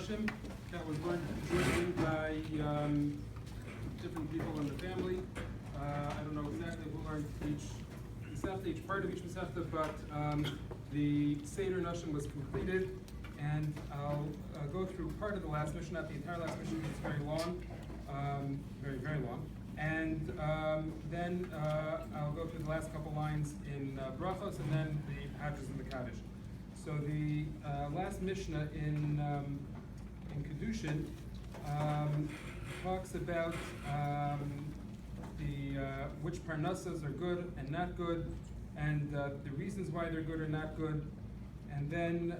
EdnaShloshim that was learned jointly by different people in the family. I don't know exactly who learned each part of each Masechta, but the Seder Nashim was completed, and I'll go through part of the last mission, not the entire last mission, because it's very long, very, very long. And then I'll go through the last couple lines in Brachos, and then the Hadras and the Kaddish. So the last Mishnah in Kedushin talks about which parnassas are good and not good, and the reasons why they're good or not good. And then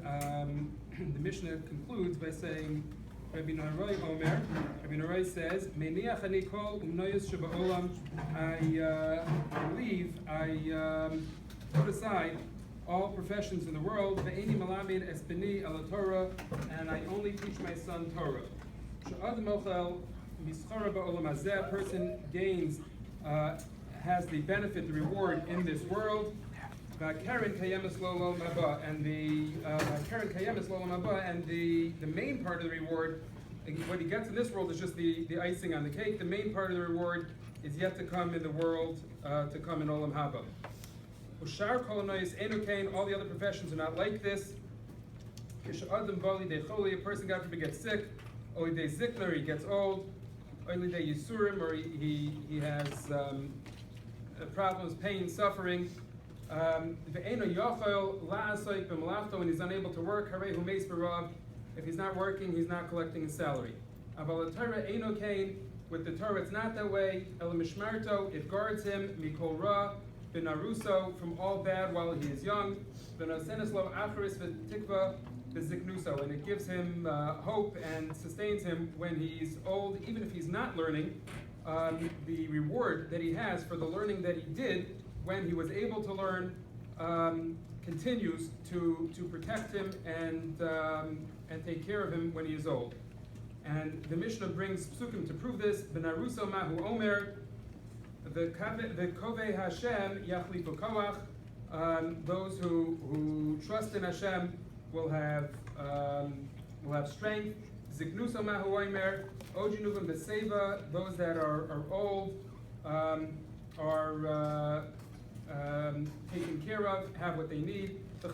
the Mishnah concludes by saying, Rabbi Noroi Omer, Rabbi Noroi says, Meniach ani kol umnoyos sheba'olam, I put aside all professions in the world, ve'eni malamed es beni ala Torah, and I only teach my son Torah. She'adam ochel mischara ba'olam hazeh, a person gains, has the benefit, the reward in this world. Karen kayemes lo haba, and the Karen kayemes lo haba, and the main part of the reward, what he gets in this world is just the icing on the cake. The main part of the reward is yet to come in the world, to come in olam haba. Ushar kol hanois enu kain, all the other professions are not like this. Kishadam bali de choli, a person God forbid gets sick. Oli de zikner, he gets old. Oli de yisurim, or he has problems, pain, suffering. When he's unable to work, if he's not working, he's not collecting his salary. With the Torah, it's not that way. It guards him from all bad while he is young. And it gives him hope and sustains him when he's old, even if he's not learning. The reward that he has for the learning that he did when he was able to learn continues to protect him and take care of him when he is old. And the Mishnah brings psukim to prove this. Benaruso mahu omer, the kovei Hashem yachlifu koach. Those who trust in Hashem will have strength. Ziknuso mahu omer, ojinuvim beseva. Those that are old are taken care of, have what they need. And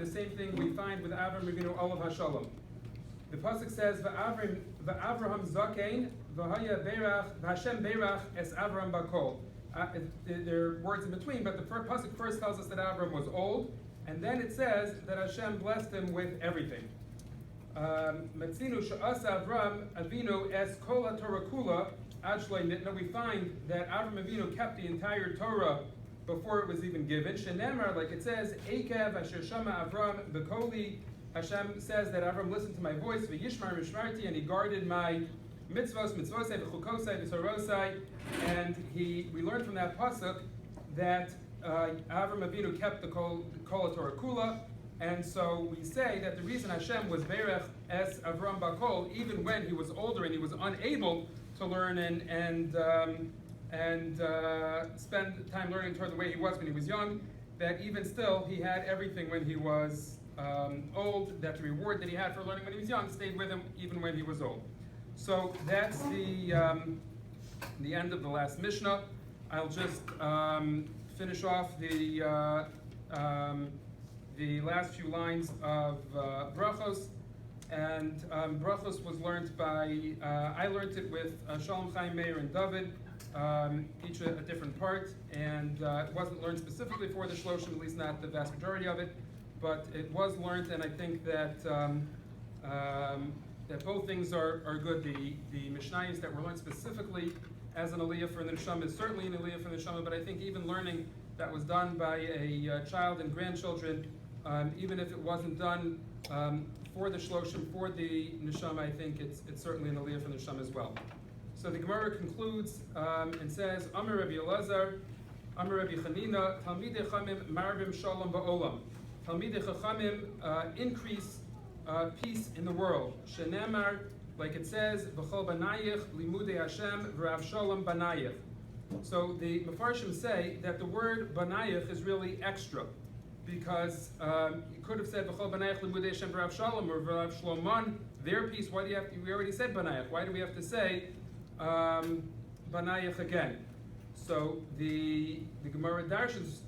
the same thing we find with Avram Avinu Olav Hashalom. The pasuk says, "Va'Avraham zakein v'haya berach v'Hashem berach es Avram bakol." There are words in between, but the pasuk first tells us that Avram was old, and then it says that Hashem blessed him with everything. Matzinu she'asa Avram Avinu es kol haTorah kula. Now we find that Avram Avinu kept the entire Torah before it was even given. Shenemar, like it says, Ekev asher shama Avram b'koli. Hashem says that Avram listened to my voice, v'yishmar mishmarti, and he guarded my mitzvosai, v'chukosai, v'sorosai. And we learned from that pasuk that Avram Avinu kept the kol Torah kula. And so we say that the reason Hashem was berech es Avram bakol, even when he was older and he was unable to learn and spend time learning Torah the way he was when he was young, that even still he had everything when he was old, that the reward that he had for learning when he was young stayed with him even when he was old. So that's the end of the last Mishnah. I'll just finish off the last few lines of Brachos. And Brachos was learned by, I learned it with Shalom Chaim Meir and David, each a different part, and it wasn't learned specifically for the Shloshim, at least not the vast majority of it, but it was learned, and I think that that both things are good. The Mishnayos that were learned specifically as an aliyah for the Neshama is certainly an aliyah for the Neshama, but I think even learning that was done by a child and grandchildren, even if it wasn't done for the Shloshim, for the Neshama, I think it's certainly an aliyah for the Neshama as well. So the Gemara concludes and says, Amar Rabbi Elazar, Amar Rabbi Chanina, Talmidei Chachamim marvim shalom ba'olam. Talmidei Chachamim increase peace in the world. Shenemar, like it says, V'chol banayich limudei Hashem v'rav shalom banayich. So the Mefarshim say that the word banayich is really extra. because you could have said V'chol Banayach Limudei Hashem V'Rav Shalom or V'Rav Shloman, their piece. Why do you have to? We already said Banayach. Why do we have to say Banayach again? So the Gemara Darshans,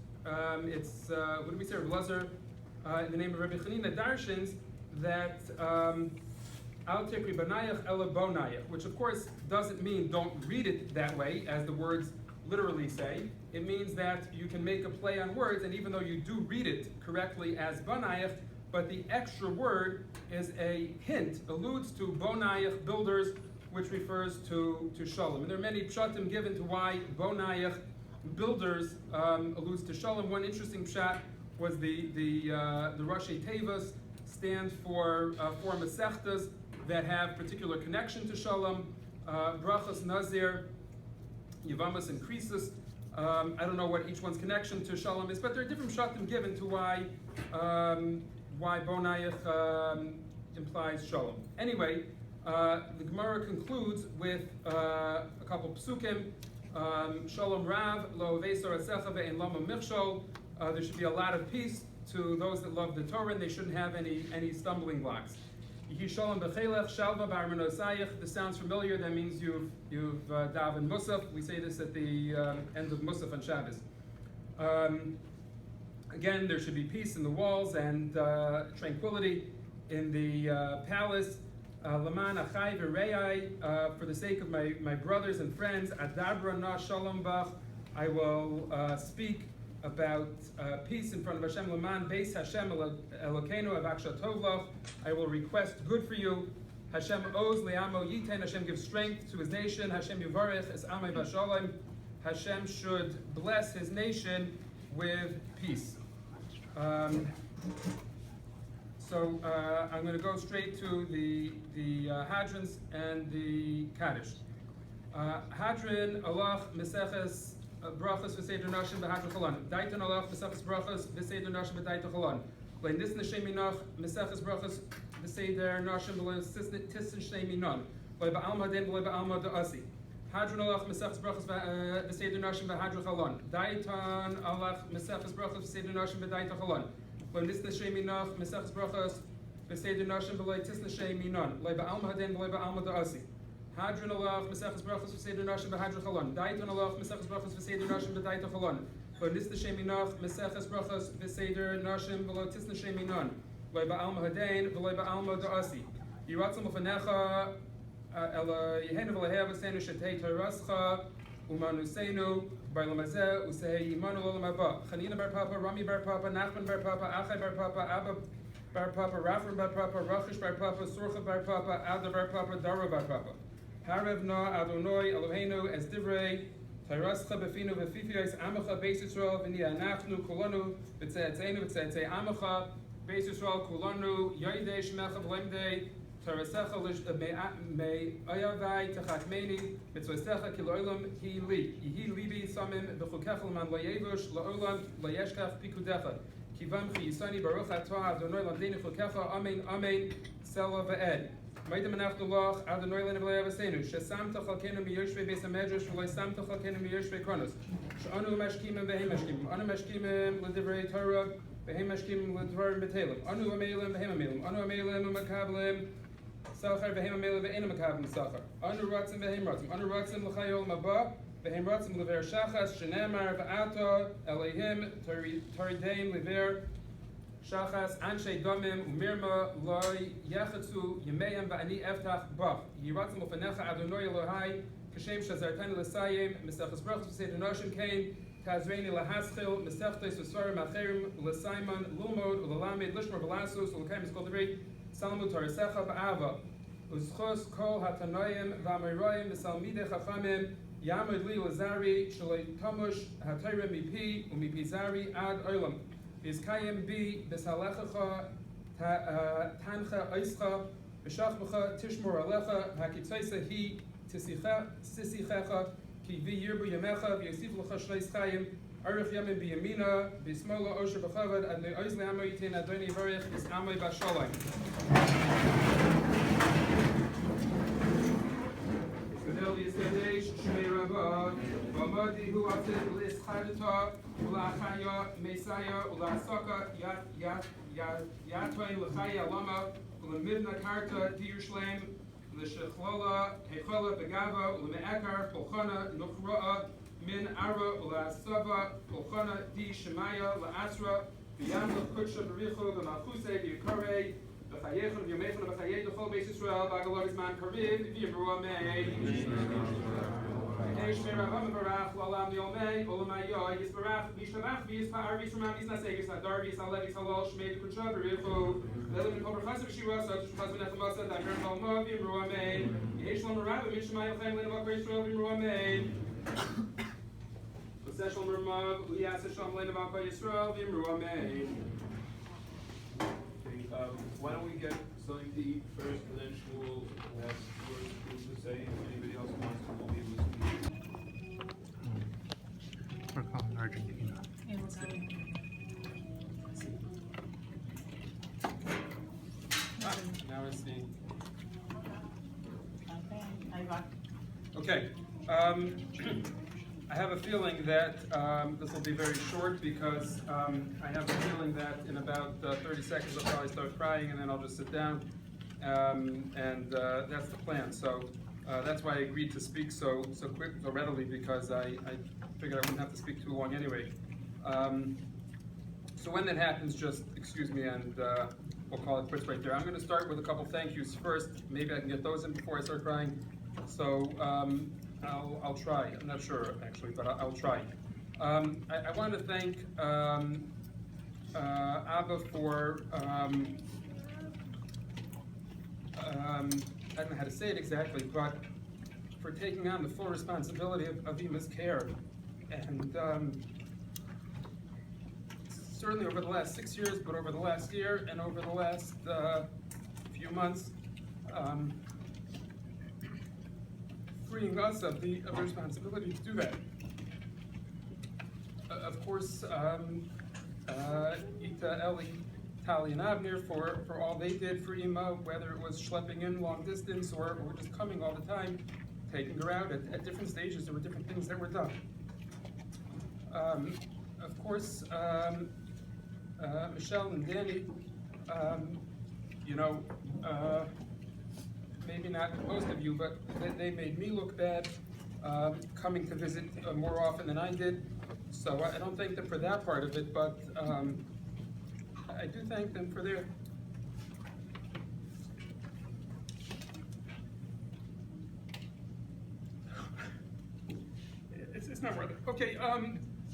it's what do we say? Rav Lazar, in the name of Rabbi Chanina, Darshans that Al Tikri Banayach Ela Bonayach, which of course doesn't mean don't read it that way, as the words literally say. It means that you can make a play on words, and even though you do read it correctly as Banayach, but the extra word is a hint, alludes to Bonayach, builders, which refers to Shalom. And there are many pshatim given to why Bonayach, builders, alludes to Shalom. One interesting pshat was the Rashi Tevas stand for four Masechtas that have particular connection to Shalom, Brachos, Nazir, Yavamas, and Krisus. I don't know what each one's connection to Shalom is, but there are different pshatim given to why Bonayach implies Shalom. Anyway, the Gemara concludes with a couple psukim. Shalom Rav, lo vesor asecha ve'en lama michshol. There should be a lot of peace to those that love the Torah, and they shouldn't have any stumbling blocks. Yihi shalom b'chelech shalva b'armenosayich. This sounds familiar. That means you've davened Musaf. We say this at the end of Musaf on Shabbos. Again, there should be peace in the walls and tranquility in the palace. Laman achai v'rei, for the sake of my brothers and friends, adabra na shalom bach, I will speak about peace in front of Hashem. Laman beis Hashem Elokeinu avaksha tovlach, I will request good for you. Hashem oz le'amo yiten, Hashem gives strength to His nation. Hashem yuvarech es amay v'shalom, Hashem should bless His nation with peace. So I'm going to go straight to the Hadrons and the Kaddish. Hadron alach meseches brachas v'seder nashim v'hadron chalon. Daiton alach meseches brachas v'seder nashim v'daiton chalon. EdnaShloshim minach meseches brachas v'seder nashim v'tisn shnei minon. Lo ba'alma den v'lo ba'alma da'asi. Hadron alach meseches brachas v'seder nashim v'hadron chalon. Daiton alach meseches brachas v'seder nashim v'daiton chalon. EdnaShloshim minach meseches brachas v'seder nashim v'lo tisn shnei minon. Lo ba'alma den v'lo ba'alma da'asi. Hadron alach meseches brachas v'seder nashim v'hadron chalon. Daiton alach meseches brachas v'seder nashim v'daiton chalon. EdnaShloshim minach meseches brachas v'seder nashim v'lo tisn shnei minon. Lo ba'alma hadein v'lo ba'alma da'asi. Yiratzim u'fanecha ela yehenu v'lehev v'seinu shetei torascha u'manuseinu b'olam hazeh u'sehei yimanu l'olam haba. Chanina bar Papa, Rami bar Papa, Nachman bar Papa, Achai bar Papa, Abba bar Papa, Rafram bar Papa, Rachish bar Papa, Surcha bar Papa, Ada bar Papa, Dara bar Papa. Harav na Adonai Eloheinu es divrei Tayrascha befinu v'fifios Amacha Beis Yisrael v'ni anachnu kulanu v'tze'etzeinu v'tze'etzei Amacha Beis Yisrael kulanu Yoidei Shemecha v'lemdei Tarasecha me'ayavai techakmeni mitzvosecha ki lo'olam hi li yihi libi samim v'chukecha l'man lo'yevush lo'olam lo'yeshkach pikudecha kivam chi yisani baruch atah Adonai lamdeni chukecha amen amen sela v'ed. Ma'idem anachnu lach Adonai lenu v'lo yavasenu shesamta chalkenu miyoshvei beis hamedrash v'lo samta chalkenu miyoshvei kronos she'anu mashkimim v'hem mashkimim anu mashkimim l'divrei Torah v'hem mashkimim l'dvarim b'telim anu amelim v'hem amelim anu amelim u'makablim Sachar v'hem amelim v'enim makablim sachar anu ratzim v'hem ratzim anu ratzim l'chayol maba v'hem ratzim l'ver shachas shenemar v'ato elehim torideim l'ver Shachas Anshe Domim Umirma Loi Yechatsu Yemeim Va'ani Eftach Bach Yiratzim Ufanecha Adonai Elohai Kashem Shazartani L'Sayim Mesechus Brachos V'seder Nashim Kain Tazreini Lahaschil Mesechtes V'svarim Acherim L'Saiman Lulmod U'Lalamed Lishmar V'Lasus U'Lakaim Eskol Devrei Salamu Tarasecha Ba'ava Uzchos Kol Hatanoyim V'Amiroyim V'Salmidei Chachamim Yamud Li L'Zari Shalei Tamush Hatayrim Mipi U'Mipi Zari Ad Olam Vizkayim bi b'salechacha tancha oischa b'shachmacha tishmor alecha hakitzaisa hi tisichecha ki vi yirbu yamecha v'yosif l'cha shleis chayim arich yamin b'yamina b'smola osher b'chavad ad le'oiz le'amo yitin adoni varich b'samay b'shalom. Elias Kadesh, Shmei Rabbah, Vamadi Hu Atzid Lis Chadata, Ula Chaya, Mesaya, Ula Saka, Yatwain Lachaya Lama, Ula Mibna Karta, EdnaShloshim, L'Shechlala, Hechola Begava, Ula Me'ekar, Polchana, Nuchra'a, Min Ara, Ula Sava, Polchana, Di Shemaya, La Asra, V'yam L'Kutsha B'richu, V'malchusei, V'yukare, V'chayechon, V'yomechon, V'chayei, D'chol Beis Yisrael, V'agalor Izman Kariv, V'yivru Amei. Shmei Rabbah Barach, L'olam Yomei, Olamaya, Yisbarach, V'yishtabach, V'yispa'ar, V'yisramam, V'yisnaseg, V'yisadar, V'yisalev, V'yisalol, Shmei D'Kutsha B'richu, V'elim Kol B'chas V'shira, Sot Sh'chaz V'nechamasa, D'agir Chalma, V'yivru Amei, V'yishlam Rabbah, V'yishamayim Chaim, L'navak Yisrael, V'yivru Amei. V'seshal Mermav, U'yas Hashem, L'navak Yisrael, V'yivru Amei. Why don't we get something to eat first, and then we'll have words to say. If anybody else wants to, we'll be able to speak. We're calling Argentina. Now I see. Okay. Okay. I have a feeling that this will be very short because I have a feeling that in about 30 seconds I'll probably start crying and then I'll just sit down, and that's the plan. So that's why I agreed to speak so readily, because I figured I wouldn't have to speak too long anyway. So when that happens, just excuse me and we'll call it quits right there. I'm going to start with a couple thank yous first. Maybe I can get those in before I start crying. So I'll try. I'm not sure actually, but I'll try. I want to thank Abba for I don't know how to say it exactly, but for taking on the full responsibility of Ima's care, and certainly over the last 6 years, but over the last year and over the last few months. Freeing us of the responsibility to do that. Of course, Ita, Eli, Tali, and Avner for all they did for Ima, whether it was schlepping in long distance or just coming all the time, taking her out at different stages. There were different things that were done. Of course, Michelle and Danny, maybe not most of you, but they made me look bad coming to visit more often than I did. So I don't thank them for that part of it, but I do thank them for their... It's not worth it. Okay,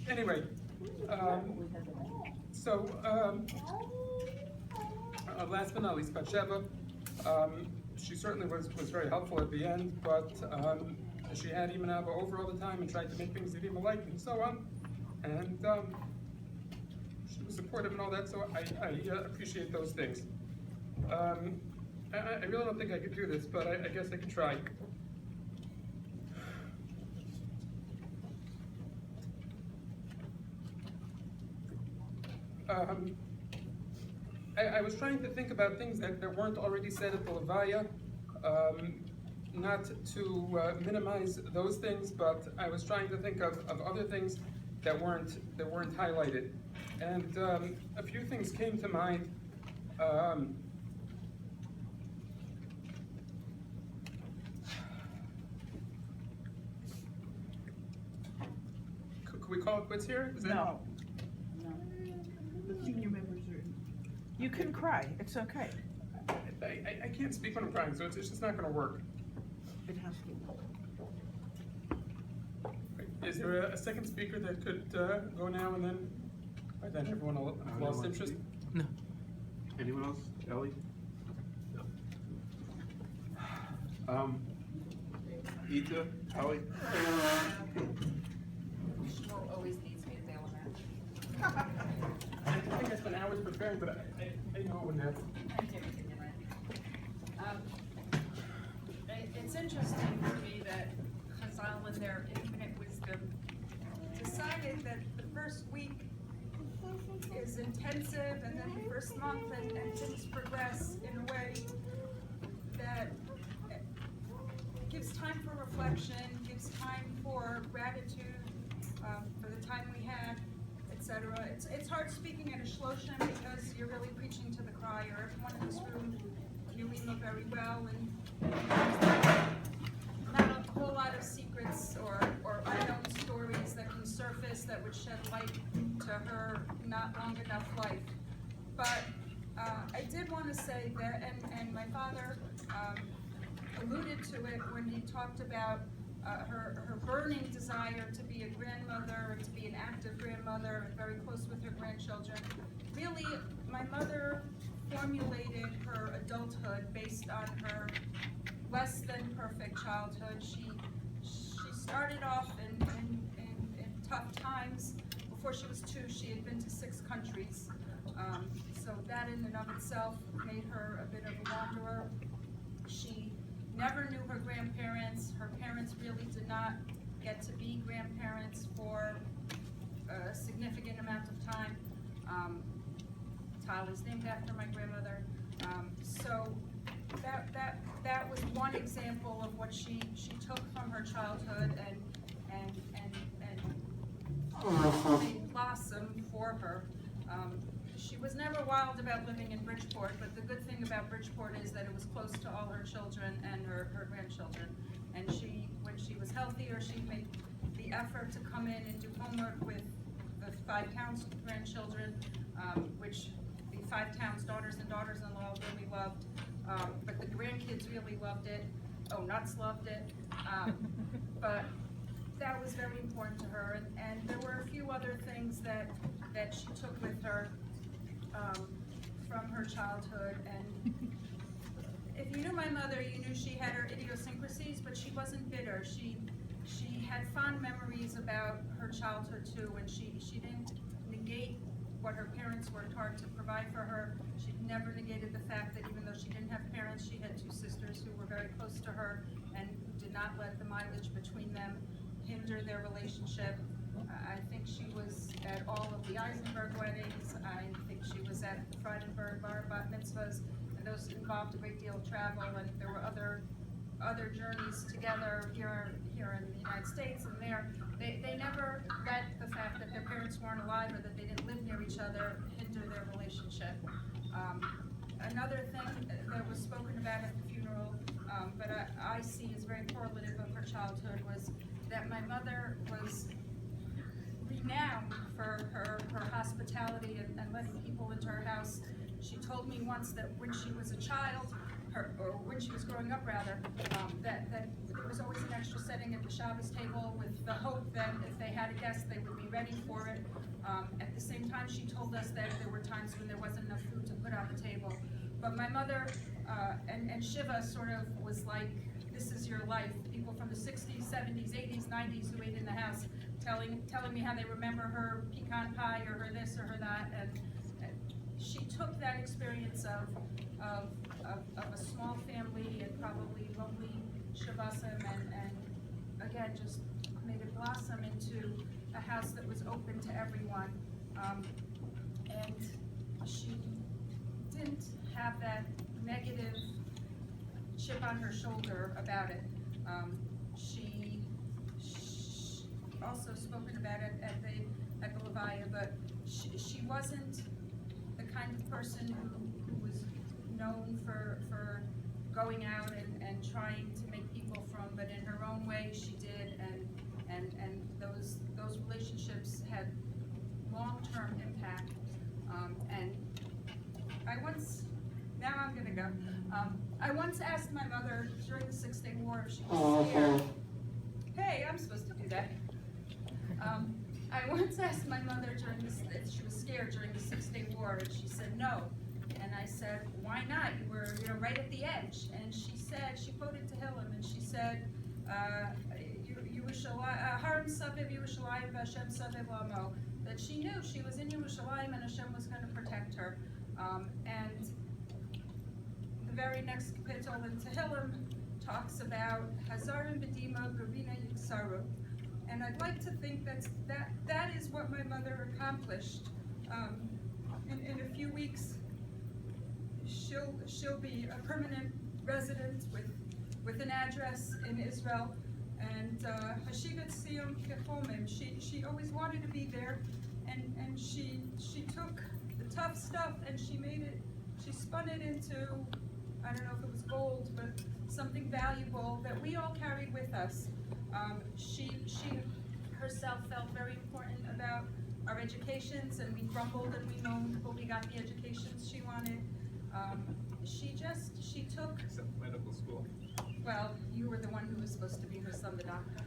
anyway, last but not least, Batsheva. She certainly was very helpful at the end, but she had Imanaba over all the time and tried to make things that Ima liked and so on. And she was supportive and all that, so I appreciate those things. I really don't think I could do this, but I guess I could try. I was trying to think about things that weren't already said at the Levaya, not to minimize those things, but I was trying to think of other things that weren't highlighted. And a few things came to mind. Could we call it quits here? No. The senior members are. You can cry. It's okay. I can't speak when I'm crying, so it's just not going to work. It has to. Is there a second speaker that could go now and then? By then everyone will have lost interest? No. Anyone else? Ellie? Ita? Ellie? Shmuel always needs me to bail him I think I spent hours preparing, but I know it wouldn't happen. It's interesting for me that Chazal, in their infinite wisdom, decided that the first week is intensive, and then the first month, and things progress in a way that gives time for reflection, gives time for gratitude, for the time we had, etc. It's hard speaking at a shloshim because you're really preaching to the crier. Everyone in this room knew Ema very well, and not a whole lot of secrets or unknown stories that can surface that would shed light to her not long enough life. But I did want to say that, and my father alluded to it when he talked about her burning desire to be a grandmother, to be an active grandmother, and very close with her grandchildren. Really, my mother formulated her adulthood based on her less than perfect childhood. She started off in tough times. Before she was 2, she had been to 6 countries. So that in and of itself made her a bit of a wanderer. She never knew her grandparents. Her parents really did not get to be grandparents for a significant amount of time. Tal is named after my grandmother. So that was one example of what she took from her childhood and made blossom for her. She was never wild about living in Bridgeport, but the good thing about Bridgeport is that it was close to all her children and her grandchildren. And when she was healthier, she'd make the effort to come in and do homework with the 5 Towns grandchildren, which the 5 Towns daughters and daughters-in-law really loved. But the grandkids really loved it. Oh, Nuts loved it. But that was very important to her. And there were a few other things that she took with her from her childhood. And if you knew my mother, you knew she had her idiosyncrasies, but she wasn't bitter. She had fond memories about her childhood too, and she didn't negate what her parents worked hard to provide for her. She never negated the fact that even though she didn't have parents, she had 2 sisters who were very close to her and who did not let the mileage between them hinder their relationship. I think she was at all of the Eisenberg weddings. I think she was at the Friedenberg bat mitzvahs, and those involved a great deal of travel, and there were other journeys together here in the United States and there. They never let the fact that their parents weren't alive or that they didn't live near each other hinder their relationship. Another thing that was spoken about at the funeral, but I see as very correlative of her childhood, was that my mother was renowned for her hospitality and letting people into her house. She told me once that when she was a child, or when she was growing up rather, that there was always an extra setting at the Shabbos table with the hope that if they had a guest, they would be ready for it. At the same time, she told us that there were times when there wasn't enough food to put on the table. But my mother and Shiva sort of was like, this is your life. People from the 60s, 70s, 80s, 90s who ate in the house telling me how they remember her pecan pie or her this or her that. And she took that experience of a small family and probably lonely Shabbosim and again just made it blossom into a house that was open to everyone. And she didn't have that negative chip on her shoulder about it. She also spoken about it at the Levaya, but she wasn't the kind of person who was known for going out and trying to make people from, but in her own way she did, and those relationships had long-term impact. And I once asked my mother during the 6-Day War if she was scared. Hey, I'm supposed to do that. I once asked my mother if she was scared during the 6-Day War, and she said no. And I said, why not? You were, right at the edge. And she said, she quoted Tehillim, and she said, Harim Saviv Yerushalayim v'Hashem Saviv Lamo, that she knew she was in Yerushalayim and Hashem was going to protect her. And the very next kapitel in Tehillim talks about Hazarim B'dima B'rina Yiksaru. And I'd like to think that is what my mother accomplished. In a few weeks, she'll be a permanent resident with with an address in Israel. And Hashivat Siyum Kechomim, she always wanted to be there, and she took the tough stuff and she spun it into, I don't know if it was gold, but something valuable that we all carried with us. She herself felt very important about our educations, and we grumbled and we moaned, but we got the educations she wanted. She took. Except medical school. Well, you were the one who was supposed to be her son, the doctor.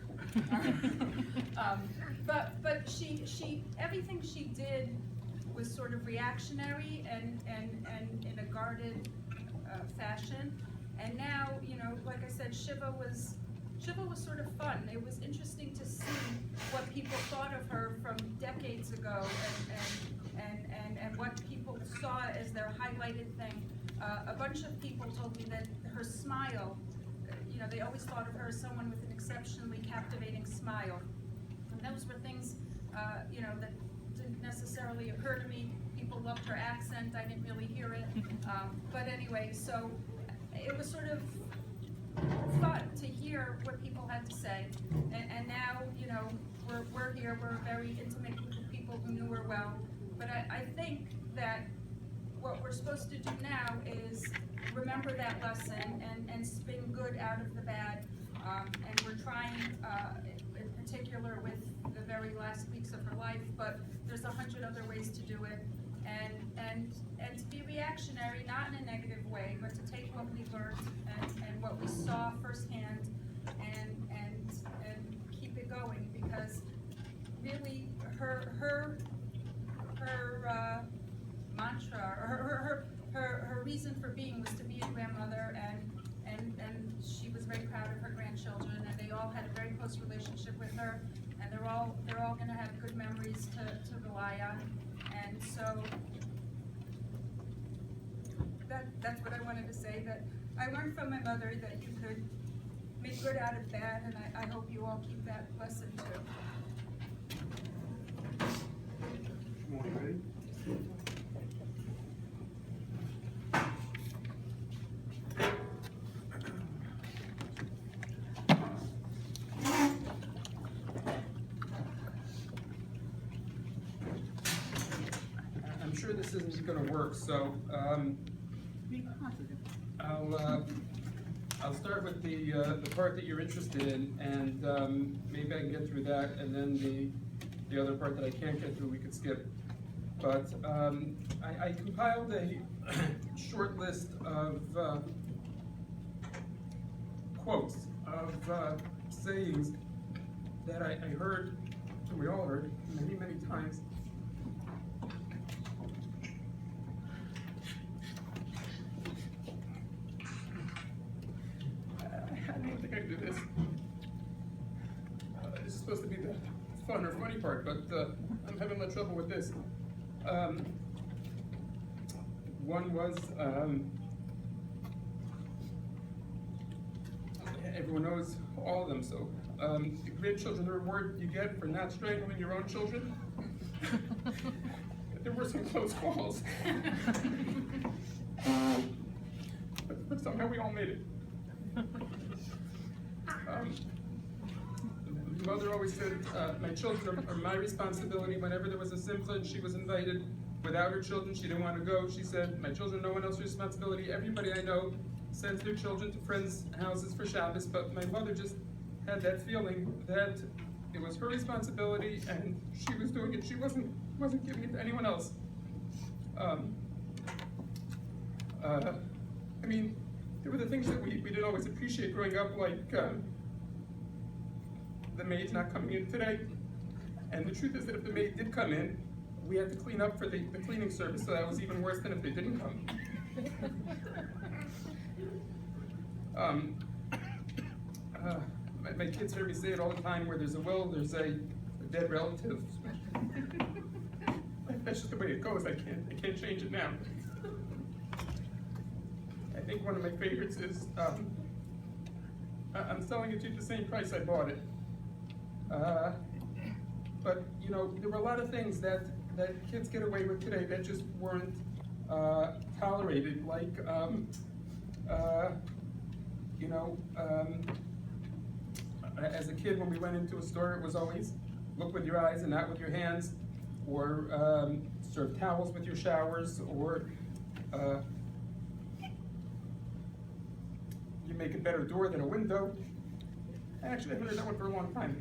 But she everything she did was sort of reactionary and in a guarded fashion. And now, like I said, Shiva was sort of fun. It was interesting to see what people thought of her from decades ago and what people saw as their highlighted thing. A bunch of people told me that her smile, they always thought of her as someone with an exceptionally captivating smile. And those were things, that didn't necessarily occur to me. People loved her accent. I didn't really hear it. But anyway, so it was sort of fun to hear what people had to say. And now, we're here. We're a very intimate group of people who knew her well. But I think that what we're supposed to do now is remember that lesson and spin good out of the bad. And we're trying, in particular with the very last weeks of her life, but there's 100 other ways to do it. And to be reactionary, not in a negative way, but to take what we learned and what we saw firsthand and keep it going, because really her mantra, or her reason for being was to be a grandmother, and she was very proud of her grandchildren, and they all had a very close relationship with her, and they're all going to have good memories to rely on. And so that's what I wanted to say, that I learned from my mother that you could make good out of bad, and I hope you all keep that lesson too. Shmuel, you ready? I'm sure this isn't going to work, so Be positive. I'll start with the part that you're interested in, and maybe I can get through that, and then the other part that I can't get through we could skip. But I compiled a short list of quotes of sayings that I heard, and we all heard many, many times. I don't think I can do this. This is supposed to be the fun or funny part, but I'm having a little trouble with this. One was, everyone knows all of them, so the grandchildren, the reward you get for not strangling your own children. There were some close calls. But somehow we all made it. Mother always said, my children are my responsibility. Whenever there was a simcha and she was invited without her children, she didn't want to go. She said, my children, no one else's responsibility. Everybody I know sends their children to friends' houses for Shabbos, but my mother just had that feeling that it was her responsibility and she was doing it. She wasn't giving it to anyone else. I mean, there were the things that we didn't always appreciate growing up, like the maid's not coming in today. And the truth is that if the maid did come in, we had to clean up for the cleaning service, so that was even worse than if they didn't come. My kids hear me say it all the time, where there's a will, there's a dead relative. That's just the way it goes. I can't change it now. I think one of my favorites is, I'm selling it to you at the same price I bought it. But there were a lot of things that kids get away with today that just weren't tolerated, like You know, as a kid, when we went into a store, it was always look with your eyes and not with your hands, or serve towels with your showers, or you make a better door than a window. Actually, I haven't heard that one for a long time.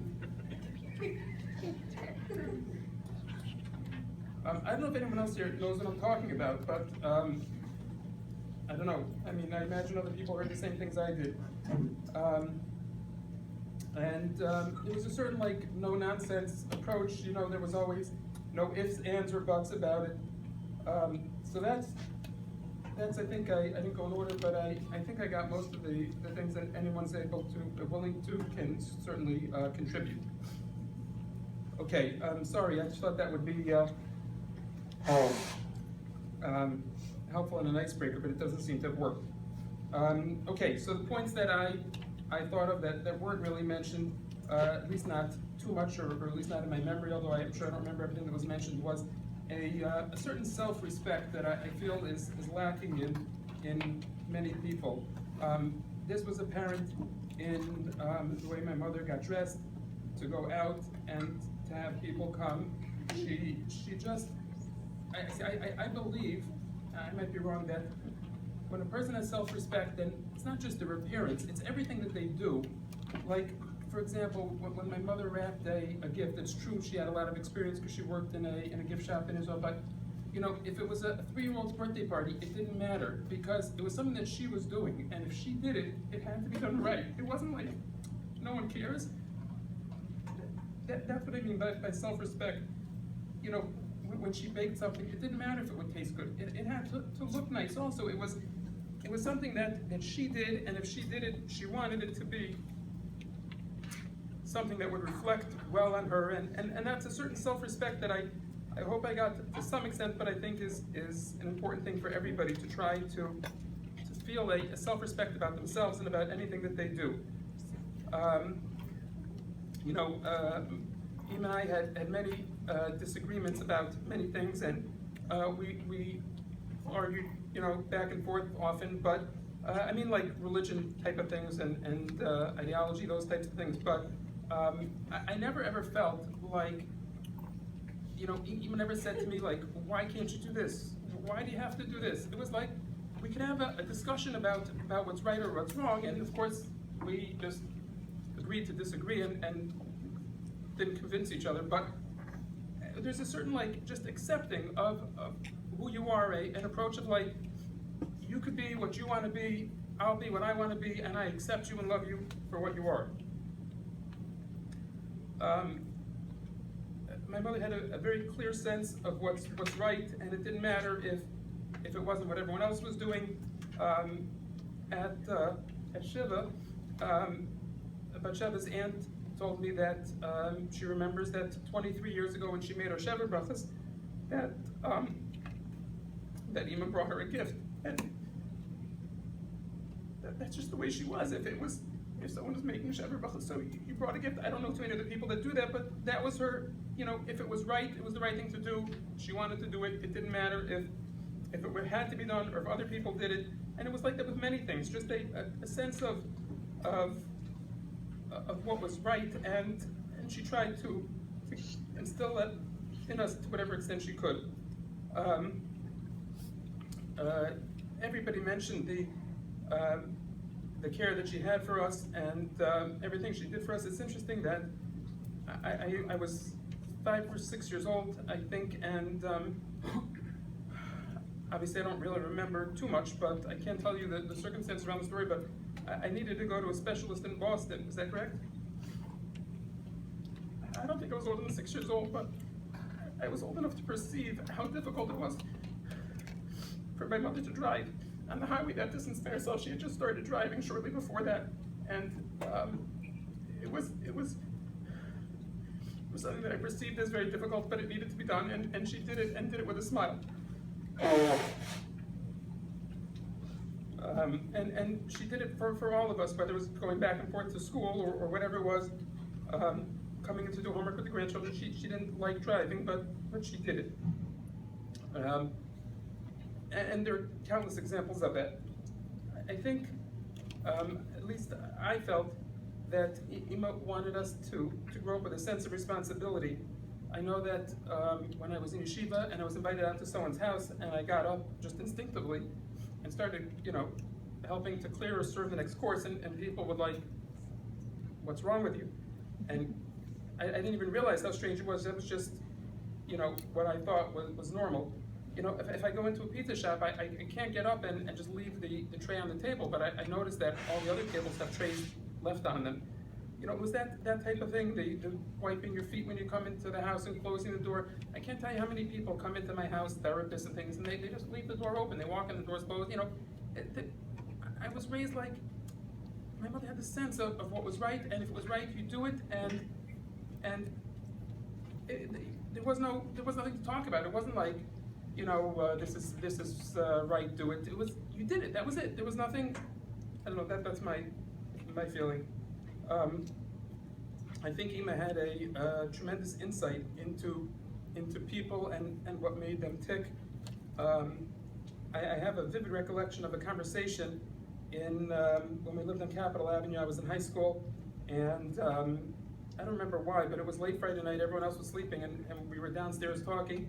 I don't know if anyone else here knows what I'm talking about, but I don't know. I mean, I imagine other people heard the same things I did. It was a certain, like, no-nonsense approach. You know, there was always no ifs, ands, or buts about it. So that's I think, I didn't go in order, but I think I got most of the things that anyone's willing to, can certainly contribute. Okay, sorry, I just thought that would be helpful and an icebreaker, but it doesn't seem to have worked. Okay, so the points that I thought of that weren't really mentioned, at least not too much, or at least not in my memory, although I'm sure I don't remember everything that was mentioned, was a certain self-respect that I feel is lacking in many people. This was apparent in the way my mother got dressed to go out and to have people come. She just, I believe, I might be wrong, that when a person has self-respect, then it's not just their appearance, it's everything that they do. Like, for example, when my mother wrapped a gift, it's true she had a lot of experience because she worked in a gift shop in Israel, but you know, if it was a 3-year-old's birthday party, it didn't matter because it was something that she was doing, and if she did it, it had to be done right. It wasn't like, no one cares. That's what I mean by self-respect. You know, when she baked something, it didn't matter if it would taste good. It had to look nice also. It was something that she did, and if she did it, she wanted it to be something that would reflect well on her, and that's a certain self-respect that I hope I got to some extent, but I think is an important thing for everybody to try to feel a self-respect about themselves and about anything that they do. You know, Em and I had many disagreements about many things, and we argued, you know, back and forth often, but I mean, like religion type of things and ideology, those types of things, but I never ever felt like, you know, Ema never said to me, like, why can't you do this? Why do you have to do this? It was like, we could have a discussion about what's right or what's wrong, and of course, we just agreed to disagree and didn't convince each other, but there's a certain, like, just accepting of who you are, an approach of, like, you could be what you want to be, I'll be what I want to be, and I accept you and love you for what you are. My mother had a very clear sense of what's right, and it didn't matter if it wasn't what everyone else was doing. At Shiva, Batsheva's aunt told me that she remembers that 23 years ago when she made her Sheva brachas, that Ema brought her a gift, and that's just the way she was. If someone was making Sheva brachas, so you brought a gift. I don't know too many other people that do that, but that was her. You know, if it was right, it was the right thing to do. She wanted to do it. It didn't matter if it had to be done or if other people did it. And it was like that with many things. Just a sense of what was right, and she tried to instill that in us to whatever extent she could. Everybody mentioned the care that she had for us and everything she did for us. It's interesting that I was 5 or 6 years old, I think, and obviously I don't really remember too much, but I can't tell you the circumstances around the story, but I needed to go to a specialist in Boston. Is that correct? I don't think I was older than 6 years old, but I was old enough to perceive how difficult it was for my mother to drive on the highway that distance by herself. She had just started driving shortly before that, and it was something that I perceived as very difficult, but it needed to be done, and she did it, and did it with a smile. And she did it for all of us, whether it was going back and forth to school or whatever it was, coming in to do homework with the grandchildren. She didn't like driving, but she did it. And there are countless examples of that. I think, at least I felt that Ima wanted us to grow up with a sense of responsibility. I know that when I was in yeshiva and I was invited out to someone's house and I got up just instinctively and started, helping to clear or serve the next course, and people would like, what's wrong with you? And I didn't even realize how strange it was. That was just, what I thought was normal. If I go into a pizza shop, I can't get up and just leave the tray on the table, but I noticed that all the other tables have trays left on them. It was that type of thing, the wiping your feet when you come into the house and closing the door. I can't tell you how many people come into my house, therapists and things, and they just leave the door open. They walk in, the door's closed. I was raised like, my mother had the sense of what was right, and if it was right, you do it, and there was nothing to talk about. It wasn't like, this is right, do it. It was, you did it, that was it. There was nothing, I don't know, that's my feeling. I think Ima had a tremendous insight into people and what made them tick. I have a vivid recollection of a conversation when we lived on Capitol Avenue. I was in high school, and I don't remember why, but it was late Friday night, everyone else was sleeping, and we were downstairs talking,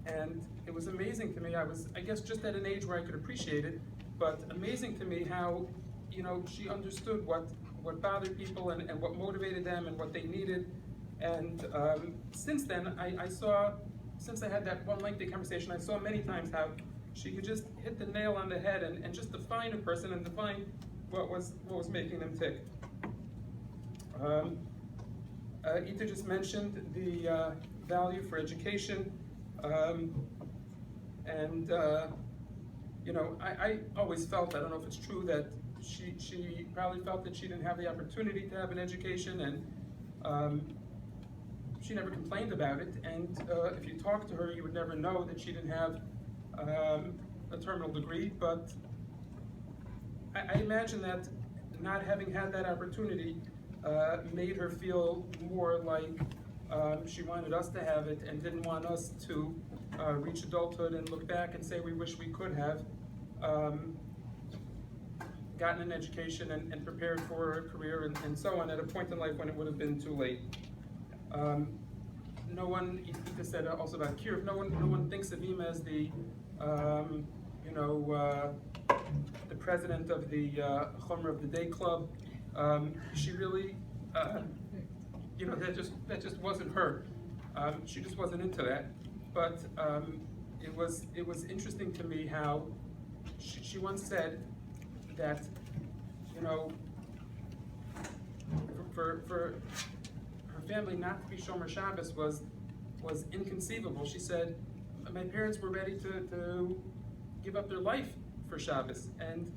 and it was amazing to me. I was, I guess, just at an age where I could appreciate it, but amazing to me how, she understood what bothered people and what motivated them and what they needed. And since then, I saw, since I had that one lengthy conversation, I saw many times how she could just hit the nail on the head and just define a person and define what was making them tick. Ita just mentioned the value for education, and I always felt, I don't know if it's true, that she probably felt that she didn't have the opportunity to have an education, and she never complained about it. And if you talk to her, you would never know that she didn't have a terminal degree. But I imagine that not having had that opportunity made her feel more like she wanted us to have it and didn't want us to reach adulthood and look back and say we wish we could have gotten an education and prepared for a career and so on at a point in life when it would have been too late. No one, Ita said also about Kirov, no one thinks of Ima as the president of the Chomer of the Day Club. She really, that just wasn't her. She just wasn't into that. But it was interesting to me how she once said that, for her family not to be Shomer Shabbos was inconceivable. She said, my parents were ready to give up their life for Shabbos, and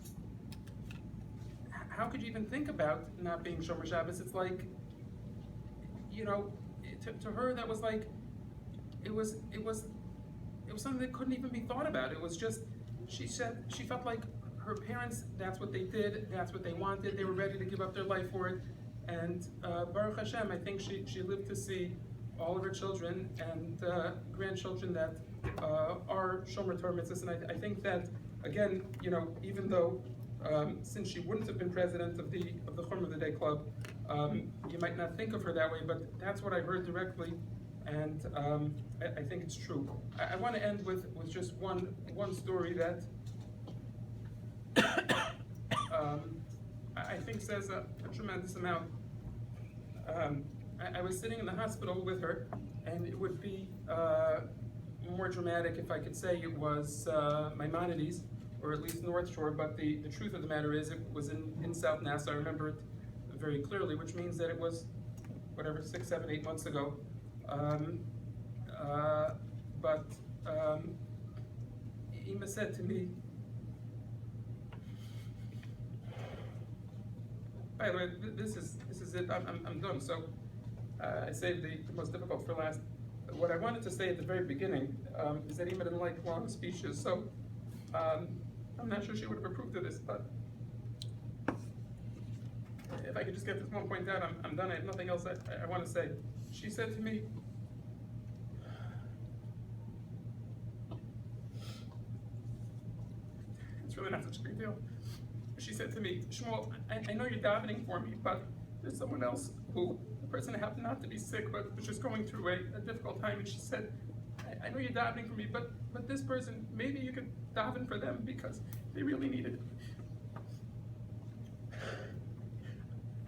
how could you even think about not being Shomer Shabbos? It's like, to her that was like, it was something that couldn't even be thought about. It was just, she said she felt like her parents, that's what they did, that's what they wanted, they were ready to give up their life for it. And Baruch Hashem, I think she lived to see all of her children and grandchildren that are Shomer Torah Mitzvahs. And I think that, again, even though since she wouldn't have been president of the Chomer of the Day Club, you might not think of her that way, but that's what I heard directly, and I think it's true. I want to end with just one story that I think says a tremendous amount. I was sitting in the hospital with her, and it would be more dramatic if I could say it was Maimonides, or at least North Shore, but the truth of the matter is it was in South Nassau. I remember it very clearly, which means that it was, 6, 7, 8 months ago. But Ima said to me, by the way, this is it. I'm done. So I saved the most difficult for last. What I wanted to say at the very beginning is that Ima didn't like long speeches. So I'm not sure she would have approved of this, but if I could just get this one point out, I'm done. I have nothing else I want to say. She said to me, it's really not such a big deal. she said to me, Shmuel, I know you're davening for me, but there's someone else who, the person happened not to be sick, but was just going through a difficult time, and she said, I know you're davening for me, but this person, maybe you could daven for them because they really need it.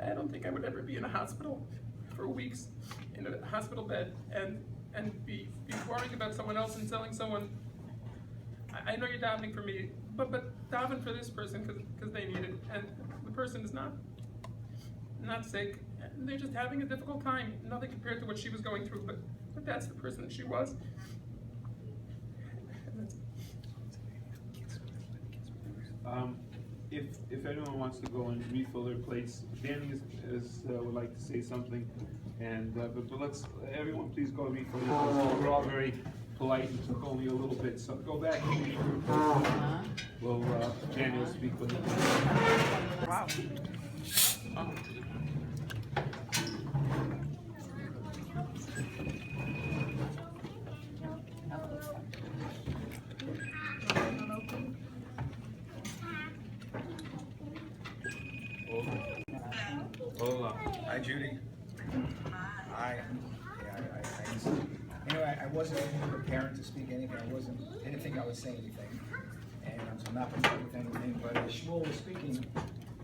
I don't think I would ever be in a hospital for weeks, in a hospital bed, and be worrying about someone else and telling someone, I know you're davening for me, but daven for this person because they need it, and the person is not sick, and they're just having a difficult time. Nothing compared to what she was going through, but that's the person that she was. If anyone wants to go and refill their plates, Danny would like to say something, and but let's everyone please go and refill your plates. We're all very polite and took only a little bit, so go back and refill your plates. Well, Danny will speak with you. Wow. Hola. Hi, Judy. Hi. Anyway, I wasn't prepared to speak anything. I didn't think I would say anything. And I'm not prepared with anything, but as Shmuel was speaking,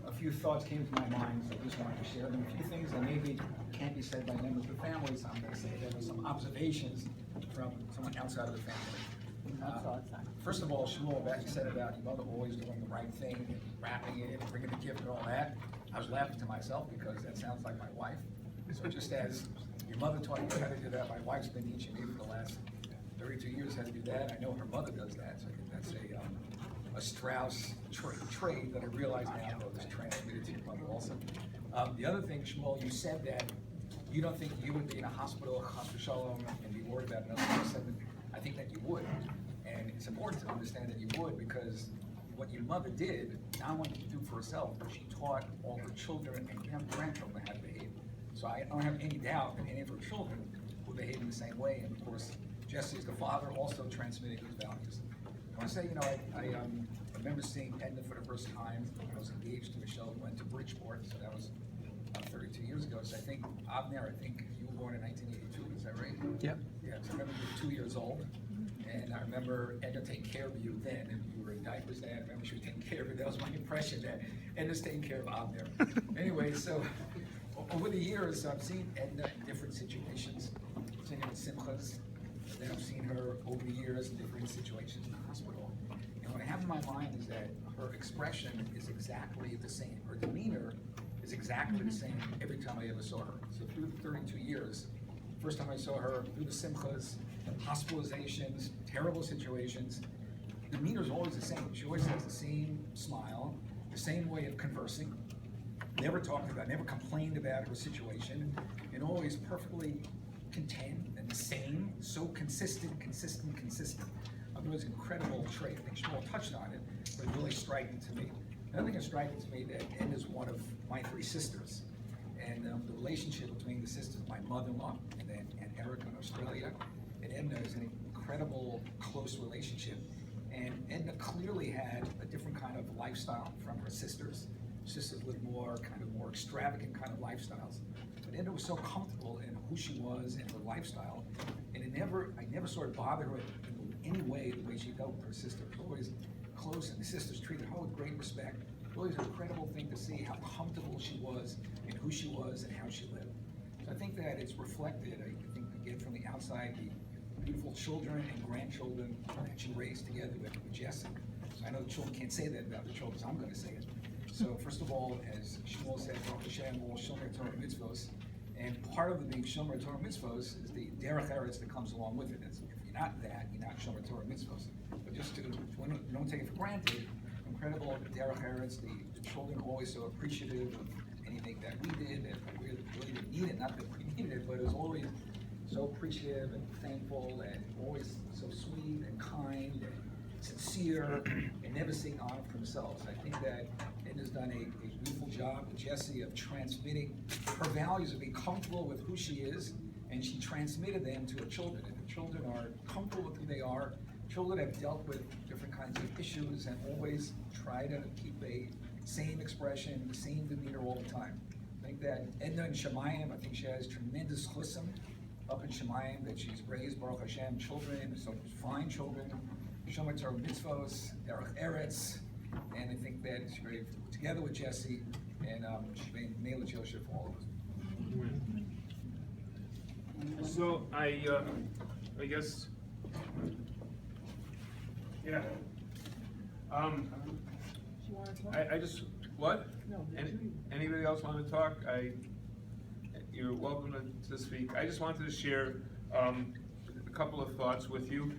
a few thoughts came to my mind, so I just wanted to share them. A few things that maybe can't be said by members of families. I'm going to say there were some observations from someone outside of the family. First of all, Shmuel, that you said about your mother always doing the right thing, and wrapping it, and bringing the gift and all that. I was laughing to myself because that sounds like my wife. So just as your mother taught you how to do that, my wife's been teaching me for the last 32 years how to do that. I know her mother does that, so I think that's a Strauss trade that I realize now was transmitted to your mother also. The other thing, Shmuel, you said that you don't think you would be in a hospital, shalom, and be worried about another person. I think that you would. And it's important to understand that you would, because what your mother did, not only did she do for herself, but she taught all her children and grandchildren how to behave. So I don't have any doubt that any of her children will behave in the same way. And of course, Jesse as the father also transmitted these values. I want to say, I remember seeing Edna for the first time. I was engaged to Michelle, who went to Bridgeport, so that was about 32 years ago. So I think, Avner, you were born in 1982, is that right? Yep. Yeah, so I remember you were 2 years old. And I remember Edna taking care of you then, and you were in diapers then. I remember she was taking care of you. That was my impression, that Edna's taking care of Avner. Anyway, so over the years, I've seen Edna in different situations. I've seen her in Simchas, and then I've seen her over the years in different situations in the hospital. And what I have in my mind is that her expression is exactly the same. Her demeanor is exactly the same every time I ever saw her. So through the 32 years, first time I saw her, through the Simchas, hospitalizations, terrible situations, the demeanor is always the same. She always has the same smile, the same way of conversing, never talked about, never complained about her situation, and always perfectly content and the same, so consistent. I mean, it was an incredible trait. I think Shmuel touched on it, but it's really striking to me. Another thing that's striking to me that Edna is one of my three sisters, and the relationship between the sisters, my mother-in-law and Erica in Australia, and Edna is an incredible close relationship. And Edna clearly had a different kind of lifestyle from her sisters. Sisters lived more extravagant kind of lifestyles. But Edna was so comfortable in who she was and her lifestyle, and I never saw it bother her in any way the way she dealt with her sister. It was always close, and the sisters treated her with great respect. It was an incredible thing to see how comfortable she was in who she was and how she lived. So I think that it's reflected, I think, again, from the outside, the beautiful children and grandchildren that she raised together with Jesse. So I know the children can't say that about the children, so I'm going to say it. So first of all, as Shmuel said, Baruch Hashem, all Shomer Torah mitzvos, and part of the being Shomer Torah mitzvos is the derech eretz that comes along with it. If you're not that, you're not Shomer Torah mitzvos. But just to, don't take it for granted, incredible derech eretz, the children are always so appreciative of anything that we did, and we really didn't need it, not that we needed it, but it was always so appreciative and thankful and always so sweet and kind and sincere and never seeing honor for themselves. I think that Edna's done a beautiful job with Jessie of transmitting her values of being comfortable with who she is, and she transmitted them to her children. And the children are comfortable with who they are. Children have dealt with different kinds of issues and always try to keep a same expression, same demeanor all the time. I think that Edna and Shemayim, I think she has tremendous chusam up in Shemayim, that she's raised, Baruch Hashem, children, so fine children, Shomer Torah mitzvos, Derech Eretz, and I think that she's very together with Jesse, and she's been EdnaShloshim for all of us. So I guess, yeah. I just, what? No, Anybody else want to talk? You're welcome to speak. I just wanted to share a couple of thoughts with you.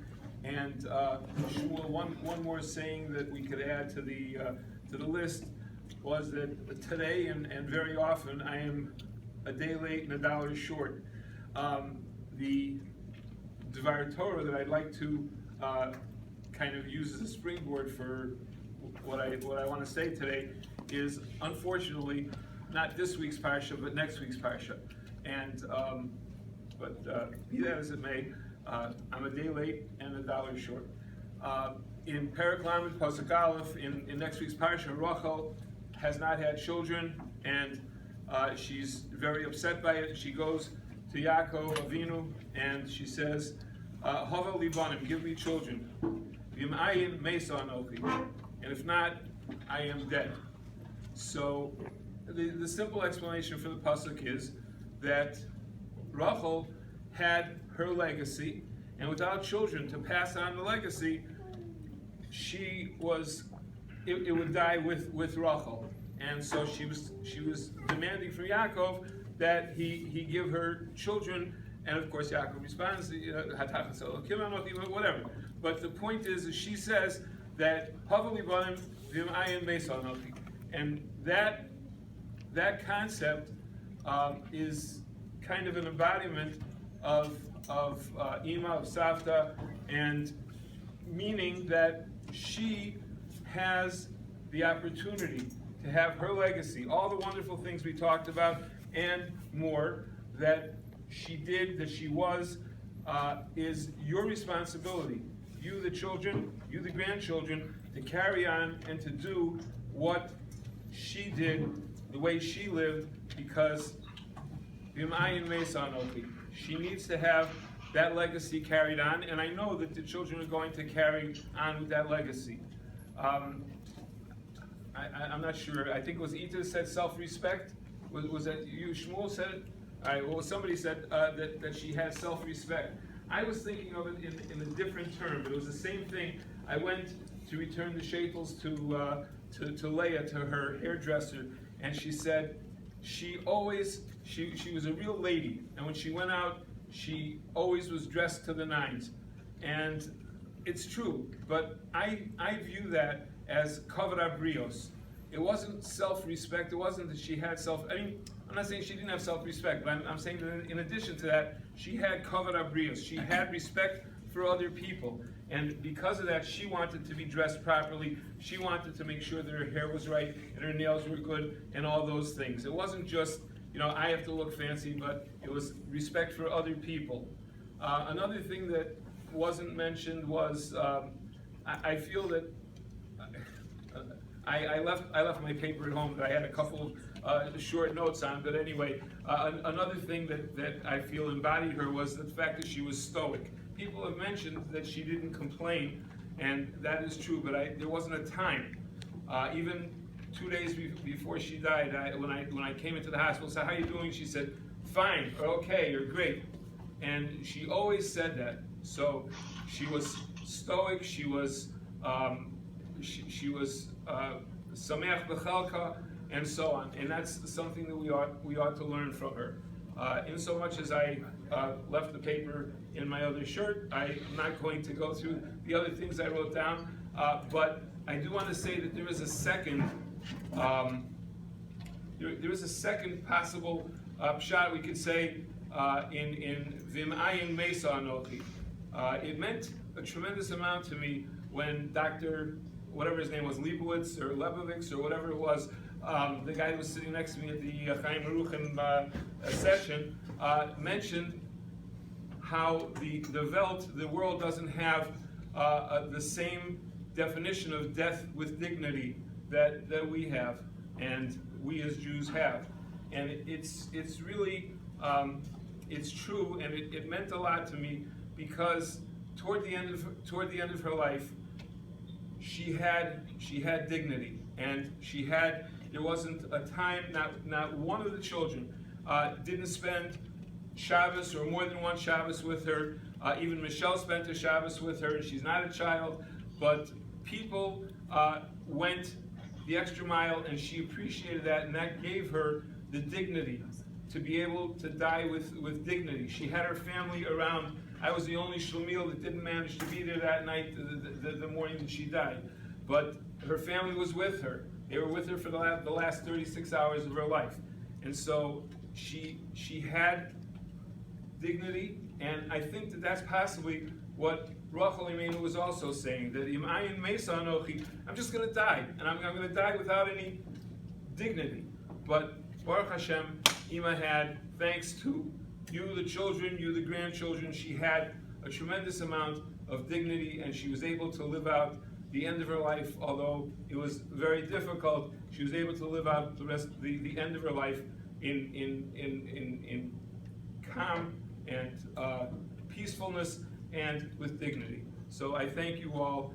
And Shmuel, one more saying that we could add to the list was that today and very often I am a day late and $1 short. The Dvar Torah that I'd like to kind of use as a springboard for what I want to say today is, unfortunately, not this week's parsha, but next week's parsha. And but be that as it may, I'm a day late and $1 short. In Perek Lamed Pasuk Aleph, in next week's parsha, Rachel has not had children, and she's very upset by it. She goes to Yaakov Avinu and she says, "Hava libanim, give me children. V'im ayin mesa anochi, and if not, I am dead." So the simple explanation for the pasuk is that Rachel had her legacy, and without children to pass on the legacy, it would die with Rachel, and so she was demanding from Yaakov that he give her children, and of course Yaakov responds, whatever. But the point is she says that and that concept is kind of an embodiment of Ima, of Savta, and meaning that she has the opportunity to have her legacy, all the wonderful things we talked about, and more that she did, that she was, is your responsibility. You, the children, you, the grandchildren, to carry on and to do what she did, the way she lived, because she needs to have that legacy carried on, and I know that the children are going to carry on with that legacy. I'm not sure. I think it was Ita said self-respect. Was that you, Shmuel, said it? All right, well, somebody said that she has self-respect. I was thinking of it in a different term, but it was the same thing. I went to return the shaitels to Leah, to her hairdresser, and she said she was a real lady, and when she went out, she always was dressed to the nines. And it's true, but I view that as kavod abrios. It wasn't self-respect. It wasn't that she had I'm not saying she didn't have self-respect, but I'm saying that in addition to that, she had kavod abrios. She had respect for other people. And because of that, she wanted to be dressed properly. She wanted to make sure that her hair was right and her nails were good and all those things. It wasn't just, I have to look fancy, but it was respect for other people. Another thing that wasn't mentioned was, I feel that I left my paper at home that I had a couple of short notes on, but anyway, another thing that I feel embodied her was the fact that she was stoic. People have mentioned that she didn't complain, and that is true, but there wasn't a time. Even 2 days before she died, when I came into the hospital, I said, "How are you doing?" She said, "Fine," or "Okay," or "Great." And she always said that. So she was stoic, she was sameach b'chalka, and so on. And that's something that we ought to learn from her. In so much as I left the paper in my other shirt, I'm not going to go through the other things I wrote down, but I do want to say that there is a second possible shot we could say in Vim Ayin Mesa Anochi. It meant a tremendous amount to me when Dr. whatever his name was, Leibowitz or Lebovitz or whatever it was, the guy who was sitting next to me at the Chaim Aruchim session, mentioned how the world doesn't have the same definition of death with dignity that we have, and we as Jews have. And it's really, it's true, and it meant a lot to me, because toward the end of her life, she had dignity, and there wasn't a time, not one of the children didn't spend Shabbos or more than one Shabbos with her. Even Michelle spent a Shabbos with her, and she's not a child, but people went the extra mile, and she appreciated that, and that gave her the dignity to be able to die with dignity. She had her family around. I was the only Shlemiel that didn't manage to be there that night, the morning that she died. But her family was with her. They were with her for the last 36 hours of her life. And so she had dignity, and I think that that's possibly what Rachel Imenu was also saying, that Im ayin mesa anochi, I'm just going to die, and I'm going to die without any dignity. But Baruch Hashem, Ima had, thanks to you the children, you the grandchildren, she had a tremendous amount of dignity, and she was able to live out the end of her life. Although it was very difficult, she was able to live out the end of her life in calm and peacefulness and with dignity. So I thank you all.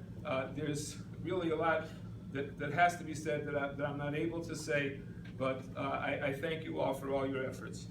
There's really a lot that has to be said that I'm not able to say, but I thank you all for all your efforts.